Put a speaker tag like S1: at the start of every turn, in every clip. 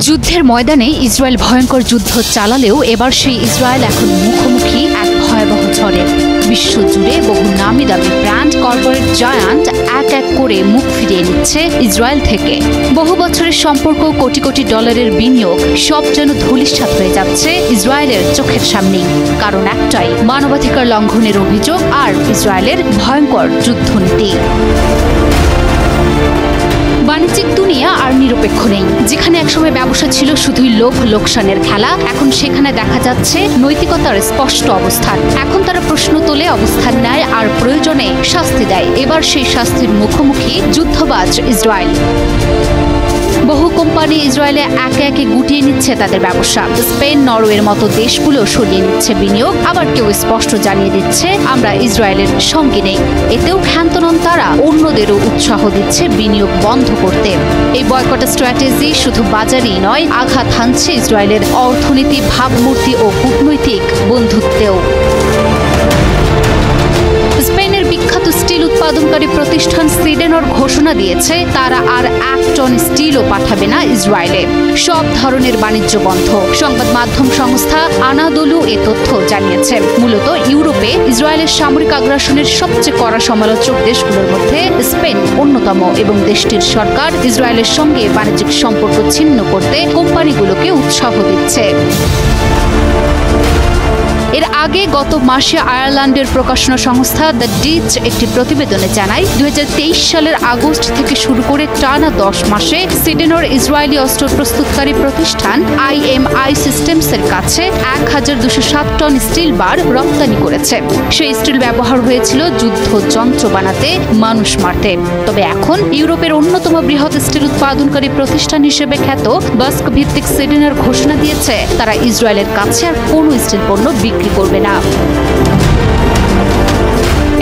S1: যুদ্ধের ময়দানে ইসরায়েল ভয়ঙ্কর যুদ্ধ চালালেও এবার সেই ইসরায়েল এখন মুখোমুখি এক ভয়াবহ ঝড়ের। বিশ্বজুড়ে বহু নামি দামি ব্র্যান্ড কর্পোরেট জায়ান্ট এক এক করে মুখ ফিরিয়ে নিচ্ছে ইসরায়েল থেকে। বহু বছরের সম্পর্ক, কোটি কোটি ডলারের বিনিয়োগ সব যেন ধূলিসাৎ হয়ে যাচ্ছে ইসরায়েলের চোখের সামনেই। কারণ একটাই, মানবাধিকার লঙ্ঘনের অভিযোগ আর ইসরায়েলের ভয়ঙ্কর যুদ্ধনীতি। বাণিজ্যিক দুনিয়া আর নিরপেক্ষ নেই। যেখানে একসময় ব্যবসা ছিল শুধুই লোভ লোকসানের খেলা, এখন সেখানে দেখা যাচ্ছে নৈতিকতার স্পষ্ট অবস্থান। এখন তারা প্রশ্ন তোলে, অবস্থান নেয় আর প্রয়োজনে শাস্তি দেয়। এবার সেই শাস্তির মুখোমুখি যুদ্ধবাজ ইসরায়েল। বহু কোম্পানি ইসরায়েলে একে একে গুটিয়ে নিচ্ছে তাদের ব্যবসা। স্পেন, নরওয়ের মতো দেশগুলো সরিয়ে নিচ্ছে বিনিয়োগ। আবার কেউ স্পষ্ট জানিয়ে দিচ্ছে, আমরা ইসরায়েলের সঙ্গে নেই। এতেও ক্ষান্ত নন তারা, অন্যদেরও উৎসাহ দিচ্ছে বিনিয়োগ বন্ধ করতে। এই বয়কট স্ট্র্যাটেজি শুধু বাজারেই নয়, আঘাত হানছে ইসরায়েলের অর্থনীতি, ভাবমূর্তি ও কূটনৈতিক বন্ধুত্বেও। স্পেনের বিখ্যাত স্টিল উৎপাদনকারী প্রতিষ্ঠান সুইডেনর ঘোষণা দিয়েছে তারা আর 1 টন স্টিলও পাঠাবে না ইসরায়েলে। সব ধরনের বাণিজ্য বন্ধ। সংবাদ মাধ্যম সংস্থা আনাদোলু এ তথ্য জানিয়েছে। মূলত ইউরোপে ইসরায়েলের সামরিক আগ্রাসনের সবচেয়ে কড়া সমালোচক দেশগুলোর মধ্যে স্পেন অন্যতম, এবং দেশটির সরকার ইসরায়েলের সঙ্গে বাণিজ্যিক সম্পর্ক ছিন্ন করতে কোম্পানিগুলোকে উৎসাহ দিচ্ছে। এর আগে গত মাসে আয়ারল্যান্ডের প্রকাশনা সংস্থা দ্য ডিচ একটি প্রতিবেদনে জানায়, 2023 সালের আগস্ট থেকে শুরু করে টানা 10 মাসে সুইডেনের ইসরায়েলি অস্ত্র প্রস্তুতকারী প্রতিষ্ঠান IMI সিস্টেমসের কাছে 1207 টন স্টিল বার রপ্তানি করেছে। সেই স্টিল ব্যবহার হয়েছিল যুদ্ধ যন্ত্র বানাতে, মানুষ মারতে। তবে এখন ইউরোপের অন্যতম বৃহৎ স্টিল উৎপাদনকারী প্রতিষ্ঠান হিসেবে খ্যাত বাস্ক ভিত্তিক সুইডেনের ঘোষণা দিয়েছে তারা ইসরায়েলের কাছে আর কোনো স্টিল পণ্য বিক্রি করবে না।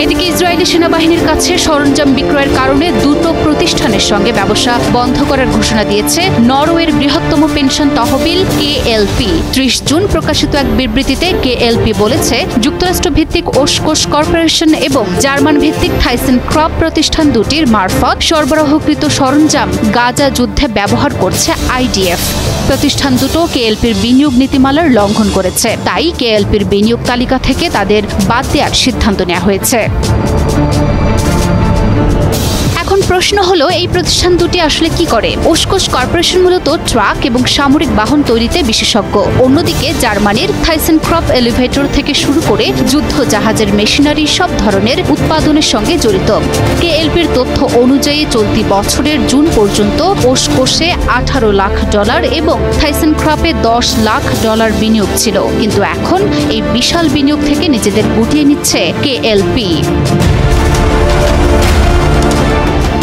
S1: এদিকে ইসরায়েলি সেনাবাহিনীর কাছে সরঞ্জাম বিক্রয়ের কারণে দুটো প্রতিষ্ঠানের সঙ্গে ব্যবসা বন্ধ করার ঘোষণা দিয়েছে নরওয়ের বৃহত্তম পেনশন তহবিল KLP। 30 জুন প্রকাশিত এক বিবৃতিতে KLP বলেছে, যুক্তরাষ্ট্র ভিত্তিক ওসকোস কর্পোরেশন এবং জার্মান ভিত্তিক থাইসেন ক্রপ প্রতিষ্ঠান দুটির মারফত সরবরাহকৃত সরঞ্জাম গাজা যুদ্ধে ব্যবহার করছে IDF। প্রতিষ্ঠান দুটো KLPর বিনিয়োগ নীতিমালার লঙ্ঘন করেছে, তাই KLPর বিনিয়োগ তালিকা থেকে তাদের বাদ দেওয়ার সিদ্ধান্ত নেওয়া হয়েছে। এখন প্রশ্ন হলো, এই প্রতিষ্ঠান দুটি আসলে কি করে? ওসকোস কর্পোরেশন মূলত ট্রাক এবং সামরিক বাহন তৈরিতে বিশেষজ্ঞ। অন্যদিকে জার্মানির থাইসেন ক্রপ এলিভেটর থেকে শুরু করে যুদ্ধ জাহাজের মেশিনারি সব ধরনের উৎপাদনের সঙ্গে জড়িত। KLPর তথ্য অনুযায়ী চলতি বছরের জুন পর্যন্ত ওসকোসে $18 লাখ এবং থাইসেন ক্রপে $10 লাখ বিনিয়োগ ছিল। কিন্তু এখন এই বিশাল বিনিয়োগ থেকে নিজেদের গুটিয়ে নিচ্ছে KLP।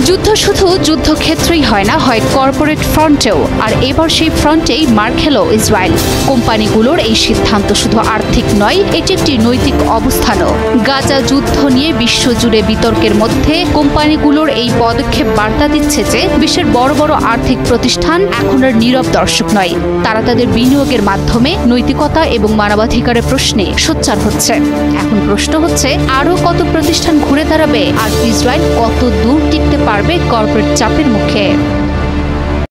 S1: যুদ্ধ শুধু যুদ্ধক্ষেত্রেই হয় না, হয় কর্পোরেট ফ্রন্টেও। আর এবার সেই ফ্রন্টেই মার খেল ইসরায়েল। কোম্পানিগুলোর এই সিদ্ধান্ত শুধু আর্থিক নয়, এটি একটি নৈতিক অবস্থানও। গাজা যুদ্ধ নিয়ে বিশ্বজুড়ে বিতর্কের মধ্যে কোম্পানিগুলোর এই পদক্ষেপ বার্তা দিচ্ছে যে বিশ্বের বড় বড় আর্থিক প্রতিষ্ঠান এখন আর নীরব দর্শক নয়। তারা তাদের বিনিয়োগের মাধ্যমে নৈতিকতা এবং মানবাধিকারের প্রশ্নে সোচ্চার হচ্ছে। এখন প্রশ্ন হচ্ছে, আরও কত প্রতিষ্ঠান ঘুরে দাঁড়াবে আর ইসরায়েল কত দূর টিকতে পারবে কর্পোরেট চাপের মুখে?